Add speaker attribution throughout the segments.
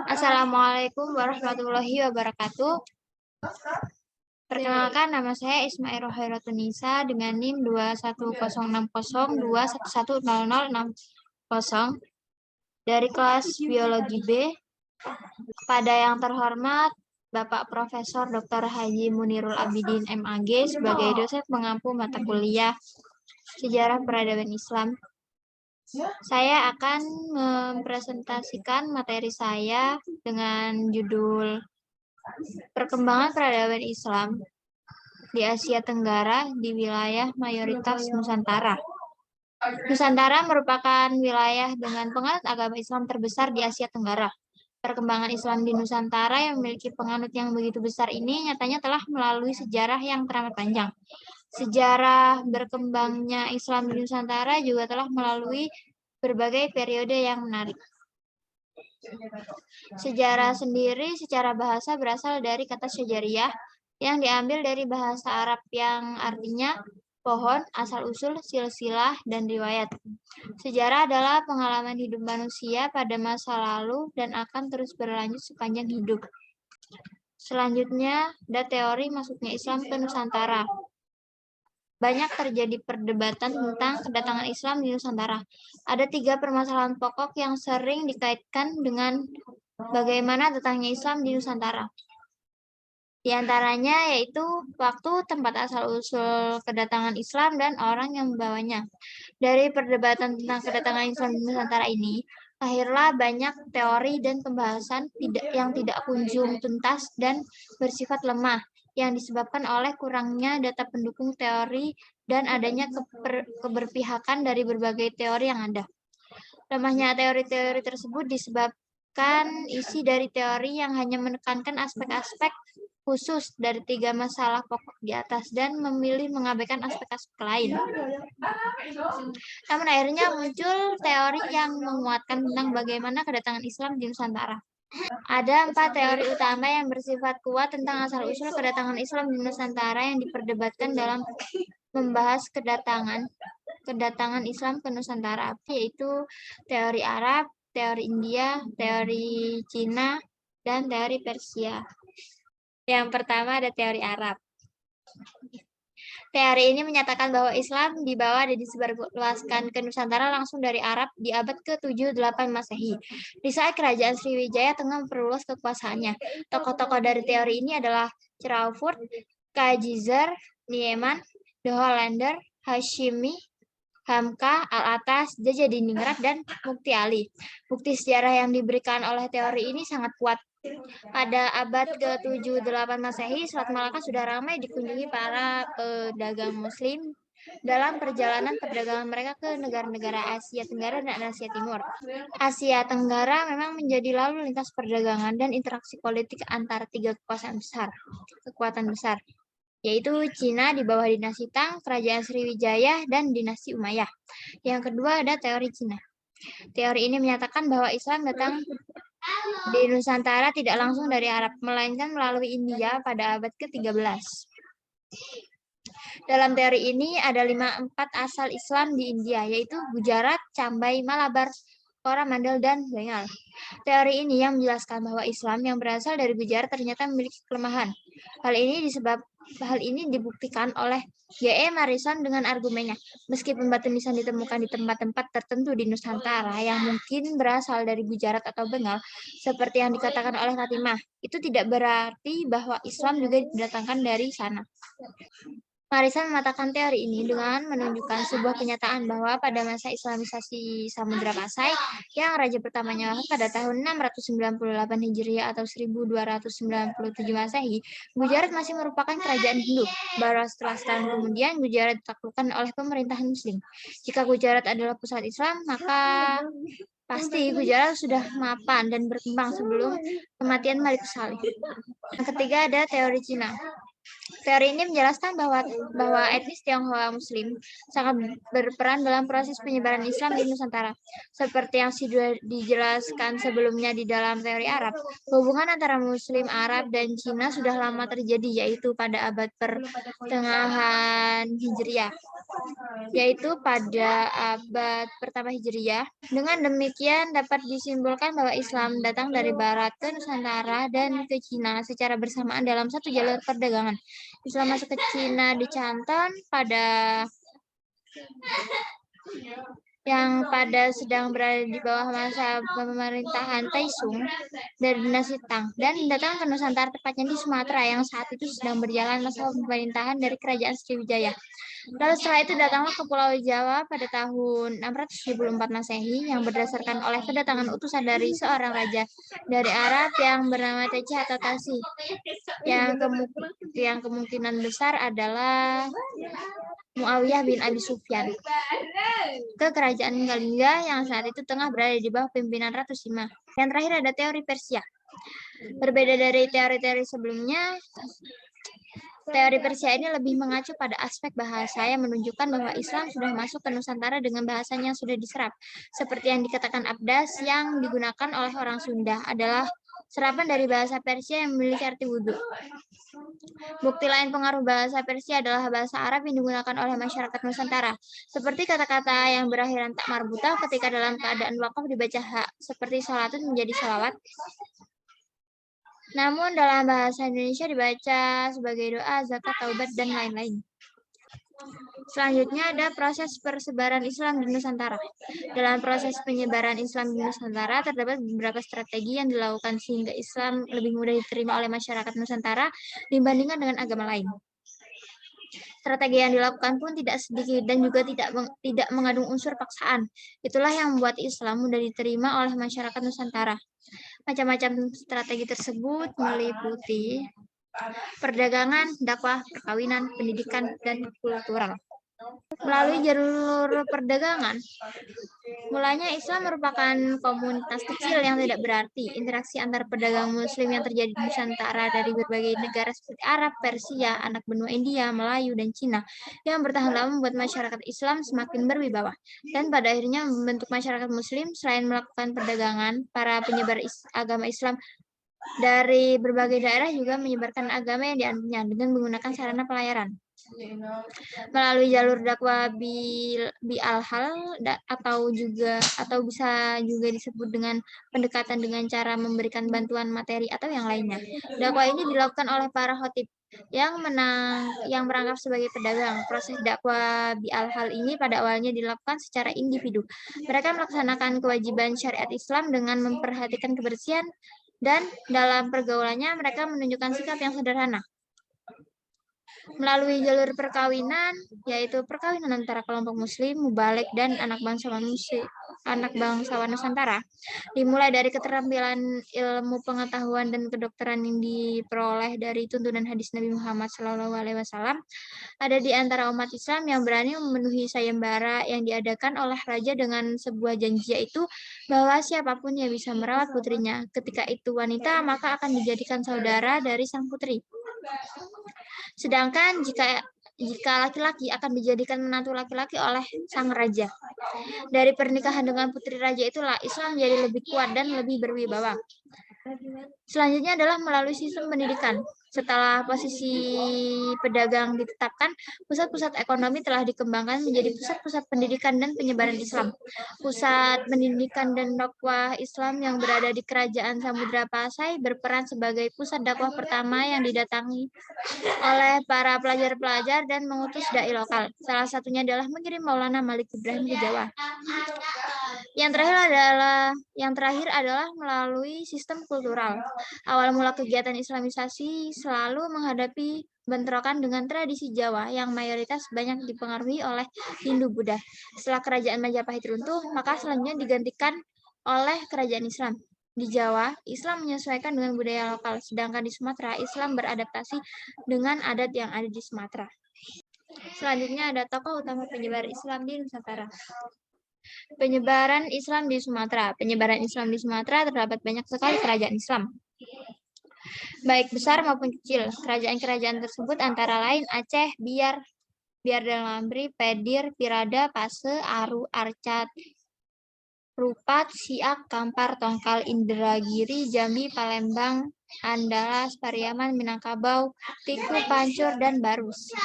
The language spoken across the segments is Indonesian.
Speaker 1: Assalamualaikum warahmatullahi wabarakatuh. Perkenalkan, nama saya Ismail Rohairotunisa dengan NIM 2106021110060 dari kelas Biologi B. Pada yang terhormat Bapak Profesor Dr. Haji Munirul Abidin MAG sebagai dosen pengampu mata kuliah Sejarah Peradaban Islam. Saya akan mempresentasikan materi saya dengan judul Perkembangan Peradaban Islam di Asia Tenggara di wilayah mayoritas Nusantara. Nusantara merupakan wilayah dengan penganut agama Islam terbesar di Asia Tenggara. Perkembangan Islam di Nusantara yang memiliki penganut yang begitu besar ini nyatanya telah melalui sejarah yang teramat panjang. Sejarah berkembangnya Islam di Nusantara juga telah melalui berbagai periode yang menarik. Sejarah sendiri secara bahasa berasal dari kata syajariyah yang diambil dari bahasa Arab yang artinya pohon, asal-usul, silsilah, dan riwayat. Sejarah adalah pengalaman hidup manusia pada masa lalu dan akan terus berlanjut sepanjang hidup. Selanjutnya, ada teori masuknya Islam ke Nusantara. Banyak terjadi perdebatan tentang kedatangan Islam di Nusantara. Ada 3 permasalahan pokok yang sering dikaitkan dengan bagaimana datangnya Islam di Nusantara. Di antaranya yaitu waktu, tempat asal-usul kedatangan Islam, dan orang yang membawanya. Dari perdebatan tentang kedatangan Islam di Nusantara ini, lahirlah banyak teori dan pembahasan yang tidak kunjung tuntas dan bersifat lemah, yang disebabkan oleh kurangnya data pendukung teori dan adanya keberpihakan dari berbagai teori yang ada. Lemahnya teori-teori tersebut disebabkan isi dari teori yang hanya menekankan aspek-aspek khusus dari 3 masalah pokok di atas dan memilih mengabaikan aspek-aspek lain. Namun akhirnya muncul teori yang menguatkan tentang bagaimana kedatangan Islam di Nusantara. Ada 4 teori utama yang bersifat kuat tentang asal-usul kedatangan Islam di Nusantara yang diperdebatkan dalam membahas kedatangan Islam ke Nusantara, yaitu teori Arab, teori India, teori Cina, dan teori Persia. Yang pertama ada teori Arab. Teori ini menyatakan bahwa Islam dibawa dan disebarluaskan ke Nusantara langsung dari Arab di abad ke-7-8 Masehi. Di saat kerajaan Sriwijaya tengah memperluas kekuasaannya. Tokoh-tokoh dari teori ini adalah Cheraufurt, Kaiser, Niemann, De Hollander, Hashimi, Hamka, Al-Atas, Jajadiningrat, dan Mukti Ali. Bukti sejarah yang diberikan oleh teori ini sangat kuat. Pada abad ke-7-8 Masehi, Selat Malaka sudah ramai dikunjungi para pedagang Muslim dalam perjalanan perdagangan mereka ke negara-negara Asia Tenggara dan Asia Timur. Asia Tenggara memang menjadi lalu lintas perdagangan dan interaksi politik antara 3 kekuatan besar, yaitu Cina di bawah dinasti Tang, Kerajaan Sriwijaya, dan dinasti Umayyah. Yang kedua ada teori Cina. Teori ini menyatakan bahwa Islam datang di Nusantara tidak langsung dari Arab, melainkan melalui India pada abad ke-13. Dalam teori ini ada 4 asal Islam di India, yaitu Gujarat, Cambai, Malabar, Coromandel, dan Bengal. Teori ini yang menjelaskan bahwa Islam yang berasal dari Gujarat ternyata memiliki kelemahan. Hal ini dibuktikan oleh J.E. Morrison dengan argumennya, meskipun batu nisan ditemukan di tempat-tempat tertentu di Nusantara yang mungkin berasal dari Gujarat atau Bengal, seperti yang dikatakan oleh Fatimah, itu tidak berarti bahwa Islam juga didatangkan dari sana. Morrison mematakan teori ini dengan menunjukkan sebuah kenyataan bahwa pada masa Islamisasi Samudra Pasai yang raja pertamanya wafat pada tahun 698 Hijriah atau 1297 Masehi, Gujarat masih merupakan kerajaan Hindu. Baru setelah setahun kemudian, Gujarat ditaklukkan oleh pemerintahan Muslim. Jika Gujarat adalah pusat Islam, maka pasti Gujarat sudah mapan dan berkembang sebelum kematian Malik Saleh. Yang ketiga ada teori Cina. Teori ini menjelaskan bahwa etnis Tionghoa Muslim sangat berperan dalam proses penyebaran Islam di Nusantara. Seperti yang sudah dijelaskan sebelumnya di dalam teori Arab, hubungan antara Muslim Arab dan Cina sudah lama terjadi, yaitu pada abad pertengahan Hijriah, yaitu pada abad pertama Hijriah. Dengan demikian dapat disimpulkan bahwa Islam datang dari Barat ke Nusantara dan ke Cina secara bersamaan dalam satu jalur perdagangan. Islam masuk ke Cina di Canton yang sedang berada di bawah masa pemerintahan Taisung dari dinasti Tang, dan datang ke Nusantara, tepatnya di Sumatera yang saat itu sedang berjalan masa pemerintahan dari Kerajaan Sriwijaya. Lalu setelah itu datanglah ke Pulau Jawa pada tahun 674 Masehi yang berdasarkan oleh kedatangan utusan dari seorang raja dari Arab yang bernama Teci atau Tasi, yang kemungkinan besar adalah Muawiyah bin Abi Sufyan, ke kerajaan Galingga yang saat itu tengah berada di bawah pimpinan Ratu Sima. Yang terakhir ada teori Persia. Berbeda dari teori-teori sebelumnya, teori Persia ini lebih mengacu pada aspek bahasa yang menunjukkan bahwa Islam sudah masuk ke Nusantara dengan bahasanya yang sudah diserap. Seperti yang dikatakan Abdas, yang digunakan oleh orang Sunda adalah serapan dari bahasa Persia yang memiliki arti wudhu. Bukti lain pengaruh bahasa Persia adalah bahasa Arab yang digunakan oleh masyarakat Nusantara. Seperti kata-kata yang berakhiran tak marbutah ketika dalam keadaan wakaf dibaca ha, seperti salatun menjadi salawat. Namun dalam bahasa Indonesia dibaca sebagai doa, zakat, taubat, dan lain-lain. Selanjutnya ada proses persebaran Islam di Nusantara. Dalam proses penyebaran Islam di Nusantara terdapat beberapa strategi yang dilakukan sehingga Islam lebih mudah diterima oleh masyarakat Nusantara dibandingkan dengan agama lain. Strategi yang dilakukan pun tidak sedikit dan juga tidak mengandung unsur paksaan. Itulah yang membuat Islam mudah diterima oleh masyarakat Nusantara. Macam-macam strategi tersebut meliputi perdagangan, dakwah, perkawinan, pendidikan, dan kultural. Melalui jalur perdagangan, mulanya Islam merupakan komunitas kecil yang tidak berarti. Interaksi antar pedagang Muslim yang terjadi di Nusantara dari berbagai negara seperti Arab, Persia, anak benua India, Melayu, dan Cina yang bertahan lama membuat masyarakat Islam semakin berwibawa. Dan pada akhirnya membentuk masyarakat Muslim. Selain melakukan perdagangan, para penyebar agama Islam dari berbagai daerah juga menyebarkan agama yang dianutnya dengan menggunakan sarana pelayaran. Melalui jalur dakwah bi'al-hal atau bisa juga disebut dengan pendekatan dengan cara memberikan bantuan materi atau yang lainnya. Dakwah ini dilakukan oleh para khotib yang merangkap sebagai pedagang. Proses dakwah bi'al-hal ini pada awalnya dilakukan secara individu. Mereka melaksanakan kewajiban syariat Islam dengan memperhatikan kebersihan, dan dalam pergaulannya mereka menunjukkan sikap yang sederhana. Melalui jalur perkawinan, yaitu perkawinan antara kelompok Muslim, Mubalek, dan anak bangsawan Nusantara, dimulai dari keterampilan ilmu pengetahuan dan kedokteran yang diperoleh dari tuntunan hadis Nabi Muhammad SAW. Ada di antara umat Islam yang berani memenuhi sayembara yang diadakan oleh raja dengan sebuah janji, yaitu bahwa siapapun yang bisa merawat putrinya, ketika itu wanita, maka akan dijadikan saudara dari sang putri. Sedangkan jika laki-laki akan dijadikan menantu laki-laki oleh sang raja. Dari pernikahan dengan putri raja itulah Islam menjadi lebih kuat dan lebih berwibawa. Selanjutnya adalah melalui sistem pendidikan. Setelah posisi pedagang ditetapkan, pusat-pusat ekonomi telah dikembangkan menjadi pusat-pusat pendidikan dan penyebaran Islam. Pusat pendidikan dan dakwah Islam yang berada di Kerajaan Samudra Pasai berperan sebagai pusat dakwah pertama yang didatangi oleh para pelajar-pelajar dan mengutus dai lokal. Salah satunya adalah mengirim Maulana Malik Ibrahim ke Jawa. Yang terakhir adalah melalui sistem kultural. Awal mula kegiatan Islamisasi selalu menghadapi bentrokan dengan tradisi Jawa yang mayoritas banyak dipengaruhi oleh Hindu-Buddha. Setelah kerajaan Majapahit runtuh, maka selanjutnya digantikan oleh kerajaan Islam. Di Jawa, Islam menyesuaikan dengan budaya lokal, sedangkan di Sumatera, Islam beradaptasi dengan adat yang ada di Sumatera. Selanjutnya ada tokoh utama penyebar Islam di Nusantara. Penyebaran Islam di Sumatera. Penyebaran Islam di Sumatera terdapat banyak sekali kerajaan Islam. baik besar maupun kecil. Kerajaan-kerajaan tersebut antara lain Aceh, Biar dan Lambri, Pedir, Pirada, Pase, Aru, Arcat, Rupat, Siak, Kampar, Tongkal, Indragiri, Jambi, Palembang, Andalas, Pariaman, Minangkabau, Tiku, Pancur, dan Barus.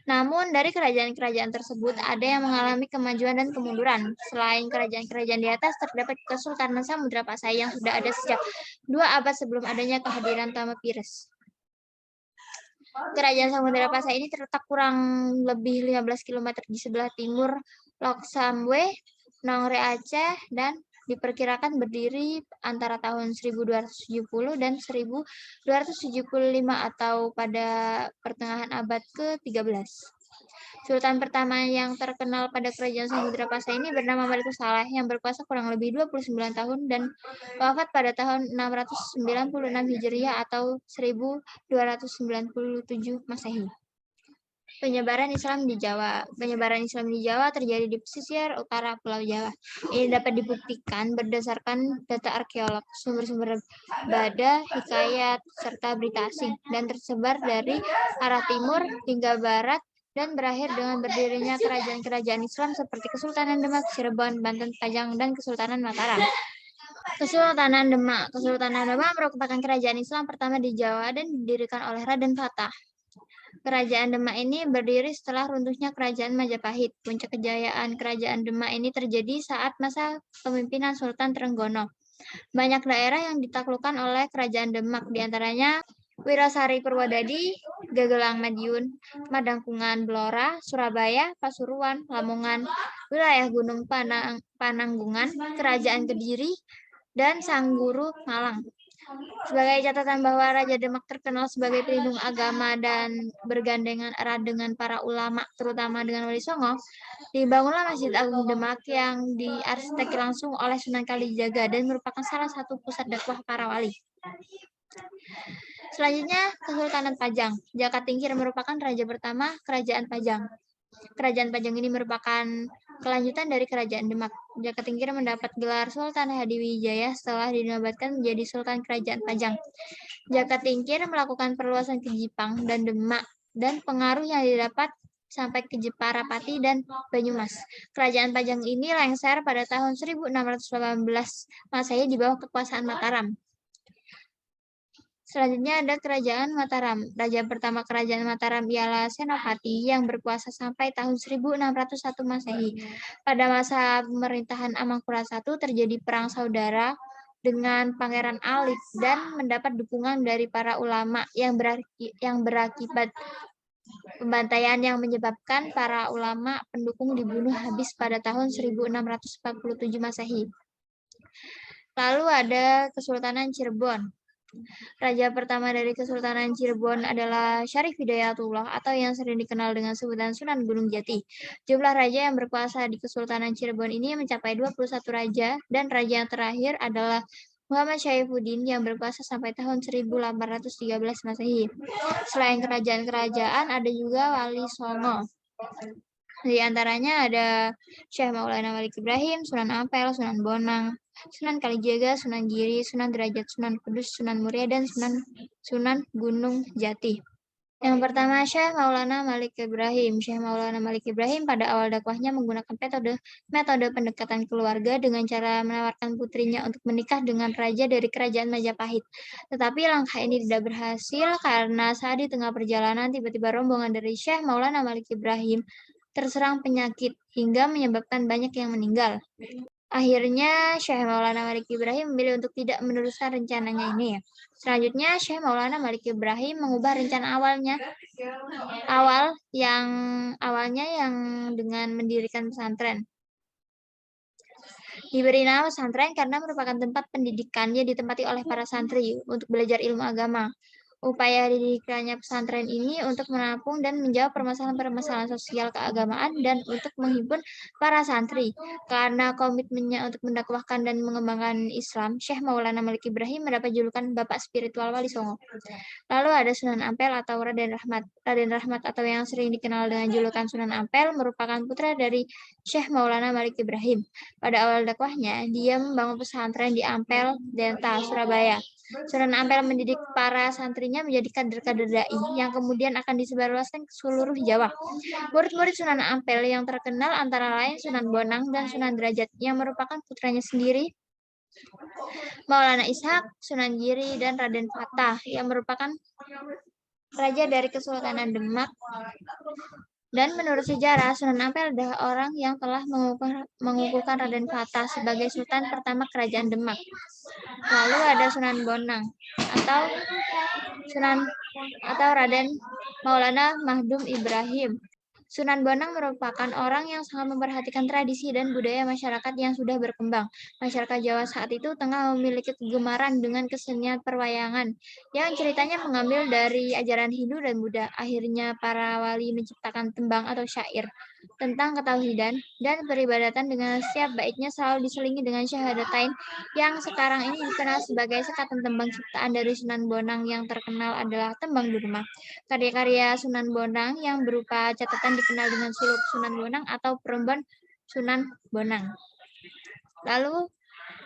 Speaker 1: Namun, dari kerajaan-kerajaan tersebut ada yang mengalami kemajuan dan kemunduran. Selain kerajaan-kerajaan di atas, terdapat Kesultanan Samudra Pasai yang sudah ada sejak 2 abad sebelum adanya kehadiran Tama Pires. Kerajaan Samudra Pasai ini terletak kurang lebih 15 km di sebelah timur Lok Samwe, Nongre Aceh, dan diperkirakan berdiri antara tahun 1270 dan 1275 atau pada pertengahan abad ke-13. Sultan pertama yang terkenal pada kerajaan Samudra Pasai ini bernama Malikus Saleh yang berkuasa kurang lebih 29 tahun dan wafat pada tahun 696 Hijriah atau 1297 Masehi. Penyebaran Islam di Jawa. Penyebaran Islam di Jawa terjadi di pesisir utara Pulau Jawa. Ini dapat dibuktikan berdasarkan data arkeolog, sumber-sumber Bada, Hikayat, serta berita asing, dan tersebar dari arah timur hingga barat dan berakhir dengan berdirinya kerajaan-kerajaan Islam seperti Kesultanan Demak, Cirebon, Banten, Pajang, dan Kesultanan Mataram. Kesultanan Demak. Kesultanan Demak merupakan kerajaan Islam pertama di Jawa dan didirikan oleh Raden Fatah. Kerajaan Demak ini berdiri setelah runtuhnya Kerajaan Majapahit. Puncak kejayaan Kerajaan Demak ini terjadi saat masa kepemimpinan Sultan Trenggono. Banyak daerah yang ditaklukkan oleh Kerajaan Demak, diantaranya Wirasari Purwodadi, Gagelang Madiun, Madangkungan Blora, Surabaya, Pasuruan, Lamongan, wilayah Gunung Pananggungan, Kerajaan Kediri, dan Sangguru Malang. Sebagai catatan bahwa Raja Demak terkenal sebagai pelindung agama dan bergandengan erat dengan para ulama, terutama dengan Wali Songo, dibangunlah Masjid Agung Demak yang diarsiteki langsung oleh Sunan Kalijaga dan merupakan salah satu pusat dakwah para wali. Selanjutnya, Kesultanan Pajang. Jaka Tingkir merupakan raja pertama Kerajaan Pajang. Kerajaan Pajang ini merupakan kelanjutan dari Kerajaan Demak. Jaka Tingkir mendapat gelar Sultan Hadiwijaya setelah dinobatkan menjadi Sultan Kerajaan Pajang. Jaka Tingkir melakukan perluasan ke Jipang dan Demak, dan pengaruh yang didapat sampai ke Jepara Pati dan Banyumas. Kerajaan Pajang ini lengser pada tahun 1618 Masehi di bawah kekuasaan Mataram. Selanjutnya ada Kerajaan Mataram. Raja pertama Kerajaan Mataram ialah Senopati yang berkuasa sampai tahun 1601 Masehi. Pada masa pemerintahan Amangkurat I terjadi perang saudara dengan Pangeran Alif dan mendapat dukungan dari para ulama yang berakibat pembantaian yang menyebabkan para ulama pendukung dibunuh habis pada tahun 1647 Masehi. Lalu ada Kesultanan Cirebon. Raja pertama dari Kesultanan Cirebon adalah Syarif Hidayatullah atau yang sering dikenal dengan sebutan Sunan Gunung Jati. Jumlah raja yang berkuasa di Kesultanan Cirebon ini mencapai 21 raja dan raja yang terakhir adalah Muhammad Syaifuddin yang berkuasa sampai tahun 1813 Masehi. Selain kerajaan-kerajaan ada juga Wali Songo. Di antaranya ada Syekh Maulana Malik Ibrahim, Sunan Ampel, Sunan Bonang, Sunan Kalijaga, Sunan Giri, Sunan Derajat, Sunan Kudus, Sunan Muria, dan Sunan Gunung Jati. Yang pertama, Syekh Maulana Malik Ibrahim. Syekh Maulana Malik Ibrahim pada awal dakwahnya menggunakan metode pendekatan keluarga dengan cara menawarkan putrinya untuk menikah dengan raja dari kerajaan Majapahit. Tetapi langkah ini tidak berhasil karena saat di tengah perjalanan tiba-tiba rombongan dari Syekh Maulana Malik Ibrahim terserang penyakit hingga menyebabkan banyak yang meninggal. Akhirnya, Syekh Maulana Malik Ibrahim memilih untuk tidak meneruskan rencananya ini. Selanjutnya, Syekh Maulana Malik Ibrahim mengubah rencana awalnya yang dengan mendirikan pesantren. Diberi nama pesantren karena merupakan tempat pendidikannya ditempati oleh para santri untuk belajar ilmu agama. Upaya didirikannya pesantren ini untuk menampung dan menjawab permasalahan-permasalahan sosial keagamaan dan untuk menghimpun para santri. Karena komitmennya untuk mendakwahkan dan mengembangkan Islam, Syekh Maulana Malik Ibrahim mendapat julukan Bapak Spiritual Wali Songo. Lalu ada Sunan Ampel atau Raden Rahmat. Raden Rahmat atau yang sering dikenal dengan julukan Sunan Ampel merupakan putra dari Syekh Maulana Malik Ibrahim. Pada awal dakwahnya, dia membangun pesantren di Ampel, Denta, Surabaya. Sunan Ampel mendidik para santrinya menjadi kader-kader dai yang kemudian akan disebarluaskan ke seluruh Jawa. Murid-murid Sunan Ampel yang terkenal antara lain Sunan Bonang dan Sunan Derajat yang merupakan putranya sendiri, Maulana Ishak, Sunan Giri, dan Raden Fatah yang merupakan raja dari Kesultanan Demak. Dan menurut sejarah, Sunan Ampel adalah orang yang telah mengukuhkan Raden Fatah sebagai sultan pertama kerajaan Demak. Lalu ada Sunan Bonang atau Raden Maulana Mahdum Ibrahim. Sunan Bonang merupakan orang yang sangat memperhatikan tradisi dan budaya masyarakat yang sudah berkembang. Masyarakat Jawa saat itu tengah memiliki kegemaran dengan kesenian perwayangan yang ceritanya mengambil dari ajaran Hindu dan Buddha. Akhirnya para wali menciptakan tembang atau syair tentang ketauhidan dan peribadatan dengan setiap baitnya selalu diselingi dengan syahadatain yang sekarang ini dikenal sebagai sekatan tembang ciptaan dari Sunan Bonang yang terkenal adalah Tembang Durma. Karya-karya Sunan Bonang yang berupa catatan dikenal dengan suluk Sunan Bonang atau Peremban Sunan Bonang. Lalu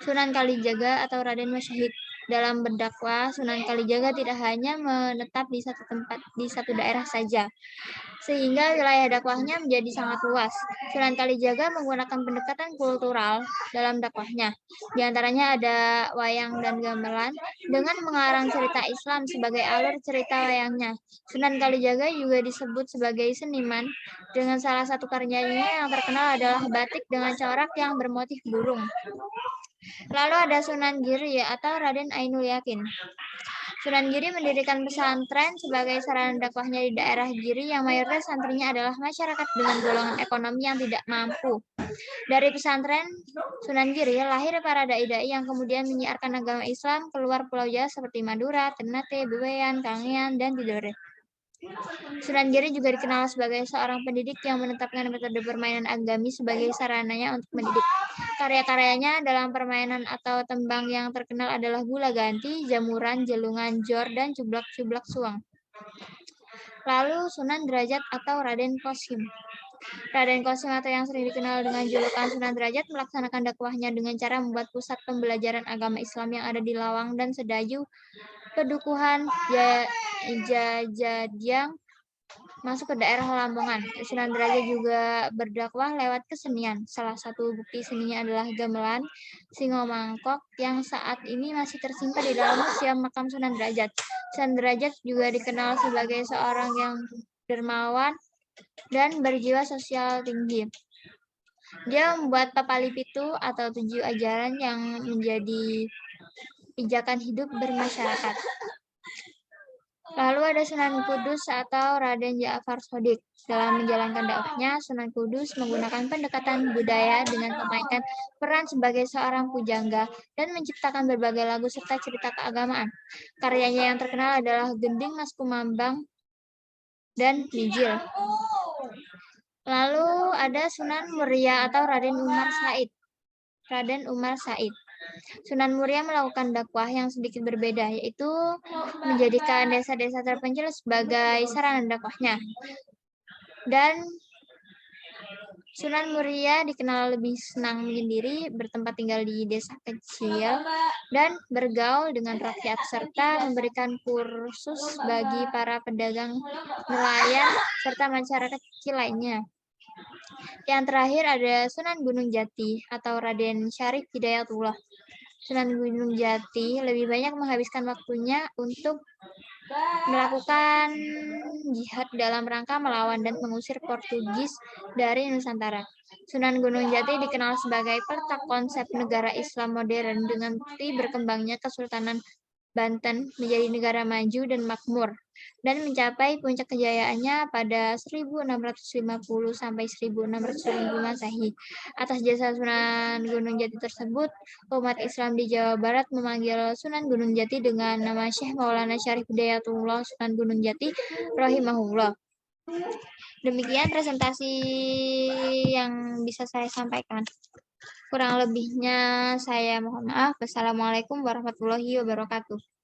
Speaker 1: Sunan Kalijaga atau Raden Masyahid. Dalam berdakwah, Sunan Kalijaga tidak hanya menetap di satu tempat, di satu daerah saja, sehingga wilayah dakwahnya menjadi sangat luas. Sunan Kalijaga menggunakan pendekatan kultural dalam dakwahnya. Di antaranya ada wayang dan gamelan dengan mengarang cerita Islam sebagai alur cerita wayangnya. Sunan Kalijaga juga disebut sebagai seniman dengan salah satu karyanya yang terkenal adalah batik dengan corak yang bermotif burung. Lalu ada Sunan Giri atau Raden Ainul Yakin. Sunan Giri mendirikan pesantren sebagai sarana dakwahnya di daerah Giri yang mayoritas santrinya adalah masyarakat dengan golongan ekonomi yang tidak mampu. Dari pesantren Sunan Giri lahir para dai-dai yang kemudian menyiarkan agama Islam keluar Pulau Jawa seperti Madura, Ternate, Bewean, Kangean, dan Tidore. Sunan Giri juga dikenal sebagai seorang pendidik yang menetapkan metode permainan agami sebagai sarananya untuk mendidik. Karya-karyanya dalam permainan atau tembang yang terkenal adalah Gula Ganti, Jamuran, Jelungan, Jor, dan Cublak-Cublak Suang. Lalu Sunan Derajat atau Raden Kosim. Raden Kosim atau yang sering dikenal dengan julukan Sunan Derajat melaksanakan dakwahnya dengan cara membuat pusat pembelajaran agama Islam yang ada di Lawang dan Sedayu, Pedukuhan, Jajadiang, masuk ke daerah Lamongan. Sunan Derajat juga berdakwah lewat kesenian. Salah satu bukti seninya adalah gamelan Singo Mangkok yang saat ini masih tersimpan di dalam Museum Makam Sunan Derajat. Sunan Derajat juga dikenal sebagai seorang yang dermawan dan berjiwa sosial tinggi. Dia membuat papali pitu atau 7 ajaran yang menjadi pijakan hidup bermasyarakat. Lalu ada Sunan Kudus atau Raden Ja'far Shodiq. Dalam menjalankan dakwahnya, Sunan Kudus menggunakan pendekatan budaya dengan memainkan peran sebagai seorang pujangga dan menciptakan berbagai lagu serta cerita keagamaan. Karyanya yang terkenal adalah Gending Mas Kumambang dan Mijil. Lalu ada Sunan Muria atau Raden Umar Said. Raden Umar Said. Sunan Muria melakukan dakwah yang sedikit berbeda, yaitu menjadikan desa-desa terpencil sebagai sarana dakwahnya. Dan Sunan Muria dikenal lebih senang menyendiri, bertempat tinggal di desa kecil, dan bergaul dengan rakyat, serta memberikan kursus bagi para pedagang, nelayan, serta masyarakat kecil lainnya. Yang terakhir ada Sunan Gunung Jati atau Raden Syarif Hidayatullah. Sunan Gunung Jati lebih banyak menghabiskan waktunya untuk melakukan jihad dalam rangka melawan dan mengusir Portugis dari Nusantara. Sunan Gunung Jati dikenal sebagai peletak konsep negara Islam modern dengan bukti berkembangnya Kesultanan Banten menjadi negara maju dan makmur dan mencapai puncak kejayaannya pada 1650 sampai 1690 Masehi. Atas jasa Sunan Gunung Jati tersebut, umat Islam di Jawa Barat memanggil Sunan Gunung Jati dengan nama Syekh Maulana Syarif Hidayatullah Sunan Gunung Jati rahimahullah. Demikian presentasi yang bisa saya sampaikan. Kurang lebihnya saya mohon maaf. Wassalamualaikum warahmatullahi wabarakatuh.